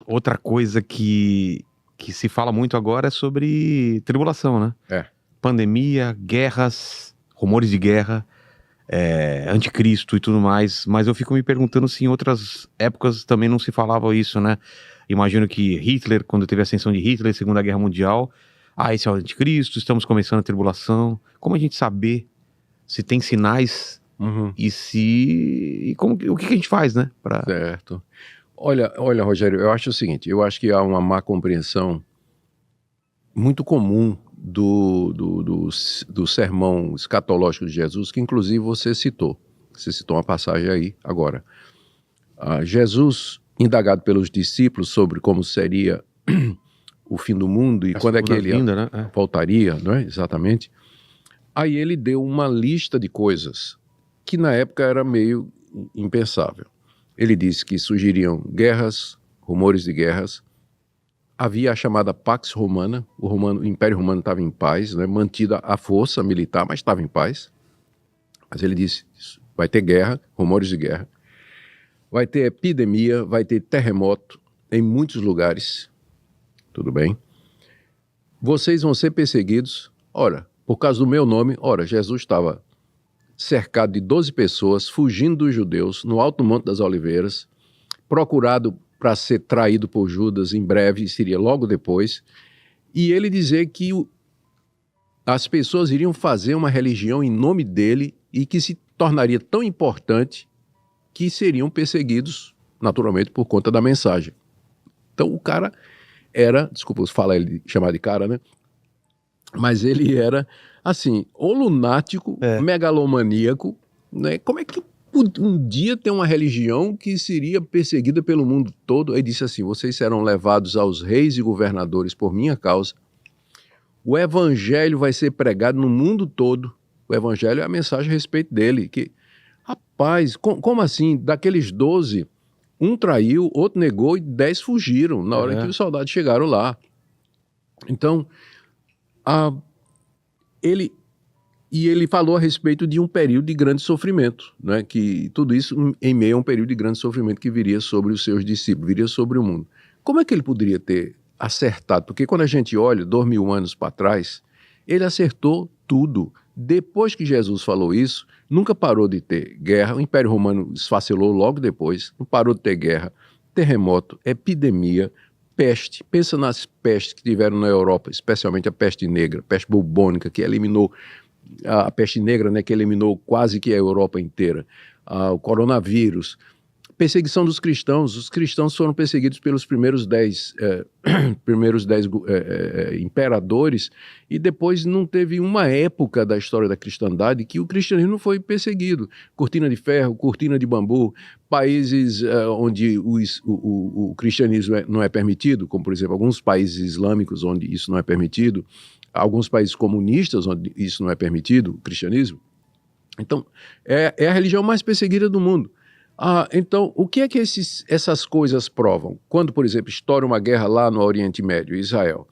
outra coisa que se fala muito agora é sobre tribulação, né? Pandemia, guerras, rumores de guerra, anticristo e tudo mais. Mas eu fico me perguntando se em outras épocas também não se falava isso, né? Imagino que Hitler, quando teve a ascensão de Hitler, Segunda Guerra Mundial, esse é o anticristo, estamos começando a tribulação. Como a gente saber se tem sinais e o que a gente faz, né? Certo. Olha, Rogério, eu acho o seguinte, eu acho que há uma má compreensão muito comum do sermão escatológico de Jesus, que inclusive você citou. Você citou uma passagem aí agora. Jesus, indagado pelos discípulos sobre como seria o fim do mundo e quando é que ele voltaria, não é? Exatamente. Aí ele deu uma lista de coisas que na época era meio impensável. Ele disse que surgiriam guerras, rumores de guerras. Havia a chamada Pax Romana, o Império Romano estava em paz, né, mantida a força militar, mas estava em paz. Mas ele disse, vai ter guerra, rumores de guerra. Vai ter epidemia, vai ter terremoto em muitos lugares. Tudo bem? Vocês vão ser perseguidos. Ora, por causa do meu nome, Jesus estava cercado de 12 pessoas, fugindo dos judeus, no Alto Monte das Oliveiras, procurado para ser traído por Judas em breve, seria logo depois, e ele dizer que as pessoas iriam fazer uma religião em nome dele e que se tornaria tão importante que seriam perseguidos, naturalmente, por conta da mensagem. Então o cara era, desculpa falar ele chamar de cara, né? Mas ele era, assim, ou lunático, megalomaníaco, né? Como é que um dia tem uma religião que seria perseguida pelo mundo todo? Ele disse assim, vocês serão levados aos reis e governadores por minha causa. O evangelho vai ser pregado no mundo todo. O evangelho é a mensagem a respeito dele. Que, rapaz, como assim? Daqueles 12, um traiu, outro negou e 10 fugiram na hora que os soldados chegaram lá. Então, ele falou a respeito de um período de grande sofrimento, né? Que tudo isso em meio a um período de grande sofrimento que viria sobre os seus discípulos, viria sobre o mundo. Como é que ele poderia ter acertado? Porque quando a gente olha 2000 anos para trás, ele acertou tudo. Depois que Jesus falou isso, nunca parou de ter guerra, o Império Romano esfacelou logo depois, não parou de ter guerra, terremoto, epidemia, peste. Pensa nas pestes que tiveram na Europa, especialmente a peste negra, peste bubônica, que eliminou a peste negra, né, que eliminou quase que a Europa inteira, o coronavírus, perseguição dos cristãos. Os cristãos foram perseguidos pelos primeiros 10 imperadores, e depois não teve uma época da história da cristandade que o cristianismo foi perseguido. Cortina de ferro, cortina de bambu, países onde o cristianismo não é permitido, como por exemplo alguns países islâmicos onde isso não é permitido, alguns países comunistas onde isso não é permitido, o cristianismo. Então, é a religião mais perseguida do mundo. Então, o que é que essas coisas provam? Quando, por exemplo, estoura uma guerra lá no Oriente Médio, Israel,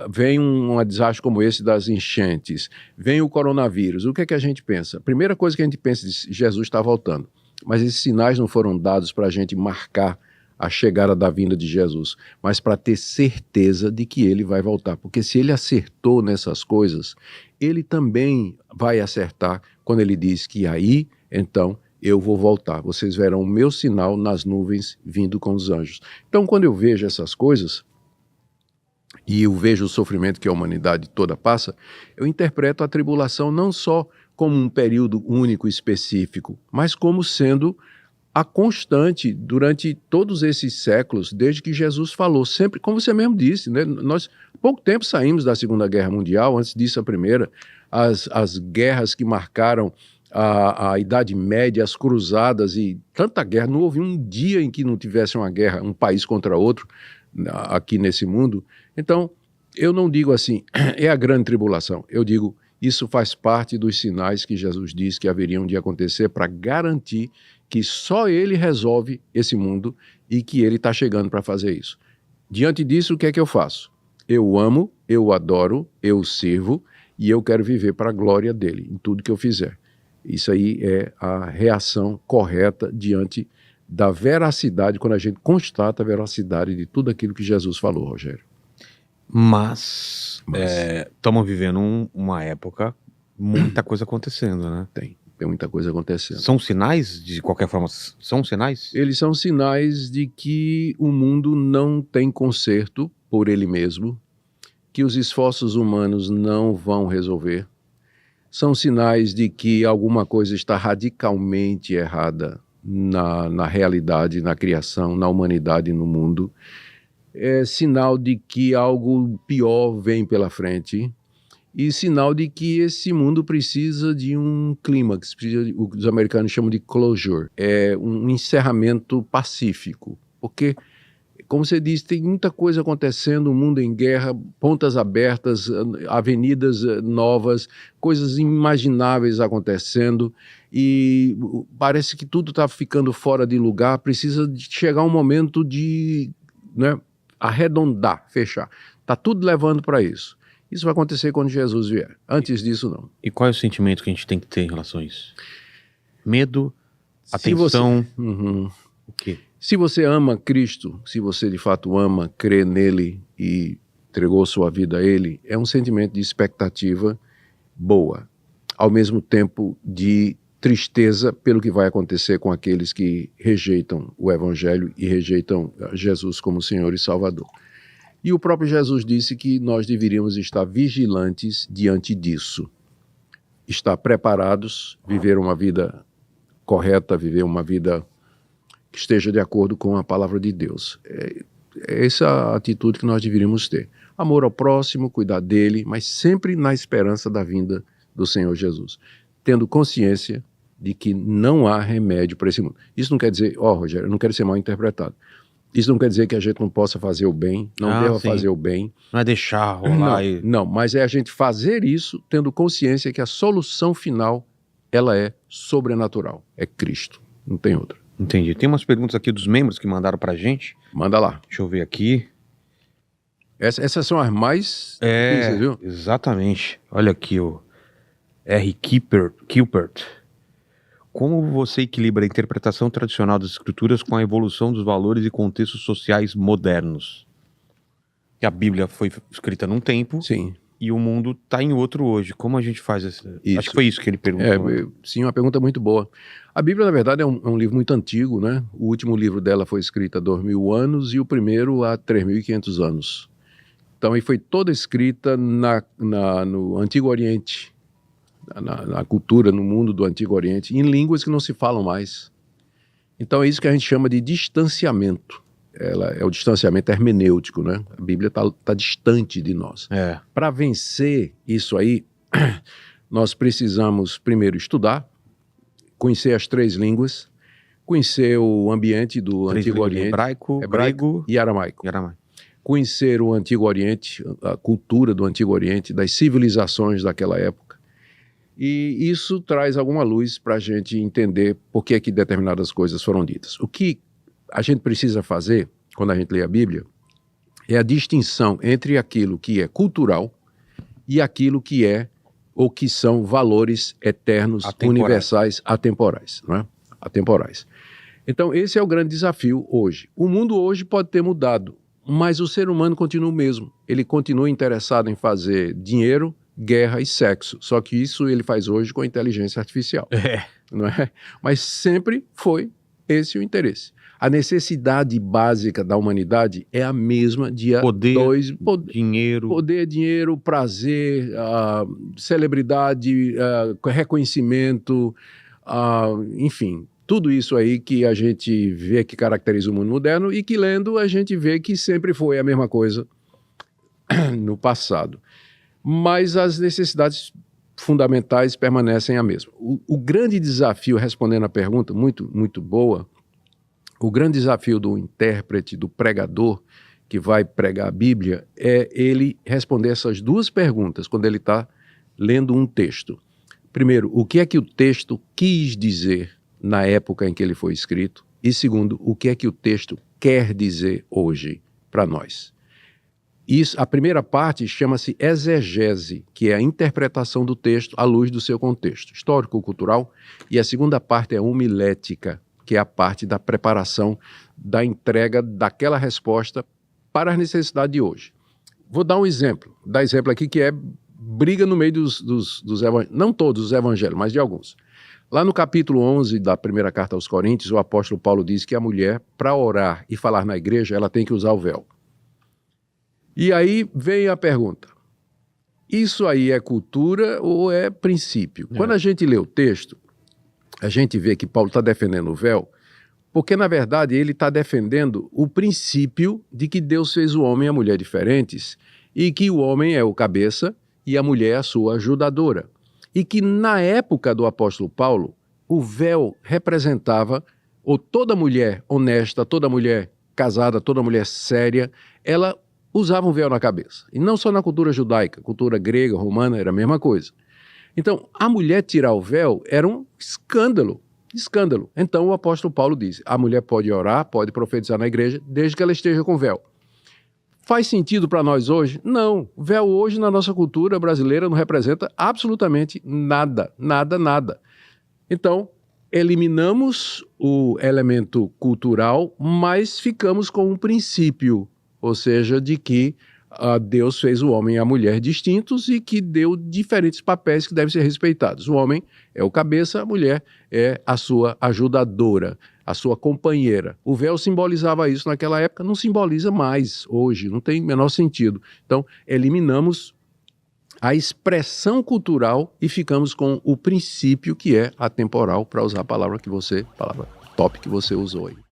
vem um desastre como esse das enchentes, vem o coronavírus, o que é que a gente pensa? A primeira coisa que a gente pensa é que Jesus está voltando. Mas esses sinais não foram dados para a gente marcar a chegada da vinda de Jesus, mas para ter certeza de que ele vai voltar. Porque se ele acertou nessas coisas, ele também vai acertar quando ele diz que aí, então, eu vou voltar. Vocês verão o meu sinal nas nuvens vindo com os anjos. Então, quando eu vejo essas coisas, e eu vejo o sofrimento que a humanidade toda passa, eu interpreto a tribulação não só como um período único específico, mas como sendo a constante durante todos esses séculos, desde que Jesus falou, sempre, como você mesmo disse, né? Nós, pouco tempo saímos da Segunda Guerra Mundial, antes disso a Primeira, as guerras que marcaram a Idade Média, as cruzadas e tanta guerra, não houve um dia em que não tivesse uma guerra, um país contra outro, aqui nesse mundo. Então, eu não digo assim, é a grande tribulação, eu digo, isso faz parte dos sinais que Jesus disse que haveriam de acontecer para garantir que só ele resolve esse mundo e que ele está chegando para fazer isso. Diante disso, o que é que eu faço? Eu o amo, eu o adoro, eu o sirvo e eu quero viver para a glória dele, em tudo que eu fizer. Isso aí é a reação correta diante da veracidade, quando a gente constata a veracidade de tudo aquilo que Jesus falou, Rogério. Mas estamos vivendo uma época, muita coisa acontecendo, né? Tem muita coisa acontecendo. São sinais, de qualquer forma, são sinais? Eles são sinais de que o mundo não tem conserto por ele mesmo, que os esforços humanos não vão resolver. São sinais de que alguma coisa está radicalmente errada na realidade, na criação, na humanidade, no mundo. É sinal de que algo pior vem pela frente e sinal de que esse mundo precisa de um clímax, o que os americanos chamam de closure, é um encerramento pacífico, porque, como você disse, tem muita coisa acontecendo, o mundo em guerra, pontas abertas, avenidas novas, coisas inimagináveis acontecendo, e parece que tudo está ficando fora de lugar, precisa de chegar um momento de, né, arredondar, fechar. Está tudo levando para isso. Isso vai acontecer quando Jesus vier. Antes disso, não. E qual é o sentimento que a gente tem que ter em relação a isso? Medo? Atenção? O quê? Se você ama Cristo, se você de fato ama, crê nele e entregou sua vida a ele, é um sentimento de expectativa boa, ao mesmo tempo de tristeza pelo que vai acontecer com aqueles que rejeitam o Evangelho e rejeitam Jesus como Senhor e Salvador. E o próprio Jesus disse que nós deveríamos estar vigilantes diante disso, estar preparados, viver uma vida correta, viver uma vida que esteja de acordo com a palavra de Deus. É essa a atitude que nós deveríamos ter. Amor ao próximo, cuidar dele, mas sempre na esperança da vinda do Senhor Jesus. Tendo consciência de que não há remédio para esse mundo. Isso não quer dizer, Rogério, eu não quero ser mal interpretado. Isso não quer dizer que a gente não possa fazer o bem, não deva fazer o bem. Não é deixar rolar. Não, mas é a gente fazer isso tendo consciência que a solução final, ela é sobrenatural, é Cristo, não tem outra. Entendi. Tem umas perguntas aqui dos membros que mandaram pra gente. Manda lá. Deixa eu ver aqui. Essas são as mais difíceis, viu? Exatamente. Olha aqui o R. Kilpert. Como você equilibra a interpretação tradicional das escrituras com a evolução dos valores e contextos sociais modernos? Que a Bíblia foi escrita num tempo. Sim. E o mundo está em outro hoje. Como a gente faz isso? Acho que foi isso que ele perguntou. Sim, uma pergunta muito boa. A Bíblia, na verdade, é um livro muito antigo, né? O último livro dela foi escrito há 2000 anos e o primeiro há 3.500 anos. Então, e foi toda escrita no Antigo Oriente, na cultura, no mundo do Antigo Oriente, em línguas que não se falam mais. Então, é isso que a gente chama de distanciamento. É o distanciamento hermenêutico, né? A Bíblia está distante de nós. Para vencer isso aí, nós precisamos primeiro estudar, conhecer as 3 línguas, conhecer o ambiente do Antigo Oriente, hebraico, grego e aramaico. Conhecer o Antigo Oriente, a cultura do Antigo Oriente, das civilizações daquela época. E isso traz alguma luz para a gente entender por que determinadas coisas foram ditas. O que a gente precisa fazer, quando a gente lê a Bíblia, é a distinção entre aquilo que é cultural e aquilo que é ou que são valores eternos, universais, atemporais, não é? Atemporais. Então, esse é o grande desafio hoje. O mundo hoje pode ter mudado, mas o ser humano continua o mesmo. Ele continua interessado em fazer dinheiro, guerra e sexo. Só que isso ele faz hoje com a inteligência artificial. Não é? Mas sempre foi esse o interesse. A necessidade básica da humanidade é a mesma de dinheiro. Poder, dinheiro, prazer, celebridade, reconhecimento, enfim, tudo isso aí que a gente vê que caracteriza o mundo moderno e que lendo a gente vê que sempre foi a mesma coisa no passado. Mas as necessidades fundamentais permanecem a mesma. O grande desafio, respondendo a pergunta, muito, muito boa, o grande desafio do intérprete, do pregador, que vai pregar a Bíblia, é ele responder essas 2 perguntas quando ele está lendo um texto. Primeiro, o que é que o texto quis dizer na época em que ele foi escrito? E segundo, o que é que o texto quer dizer hoje para nós? Isso, a primeira parte chama-se exegese, que é a interpretação do texto à luz do seu contexto histórico-cultural, e a segunda parte é homilética, que é a parte da preparação, da entrega daquela resposta para as necessidades de hoje. Vou dar um exemplo, aqui que é briga no meio dos evangelhos, não todos os evangelhos, mas de alguns. Lá no capítulo 11 da primeira carta aos Coríntios, o apóstolo Paulo diz que a mulher, para orar e falar na igreja, ela tem que usar o véu. E aí vem a pergunta, isso aí é cultura ou é princípio? Quando a gente lê o texto, a gente vê que Paulo está defendendo o véu, porque na verdade ele está defendendo o princípio de que Deus fez o homem e a mulher diferentes e que o homem é o cabeça e a mulher é a sua ajudadora. E que na época do apóstolo Paulo, o véu representava, ou toda mulher honesta, toda mulher casada, toda mulher séria, ela usava um véu na cabeça. E não só na cultura judaica, cultura grega, romana, era a mesma coisa. Então, a mulher tirar o véu era um escândalo. Então, o apóstolo Paulo diz, a mulher pode orar, pode profetizar na igreja, desde que ela esteja com véu. Faz sentido para nós hoje? Não. O véu hoje na nossa cultura brasileira não representa absolutamente nada. Então, eliminamos o elemento cultural, mas ficamos com um princípio, ou seja, de que Deus fez o homem e a mulher distintos e que deu diferentes papéis que devem ser respeitados. O homem é o cabeça, a mulher é a sua ajudadora, a sua companheira. O véu simbolizava isso naquela época, não simboliza mais hoje, não tem o menor sentido. Então, eliminamos a expressão cultural e ficamos com o princípio que é atemporal, para usar a palavra top que você usou aí.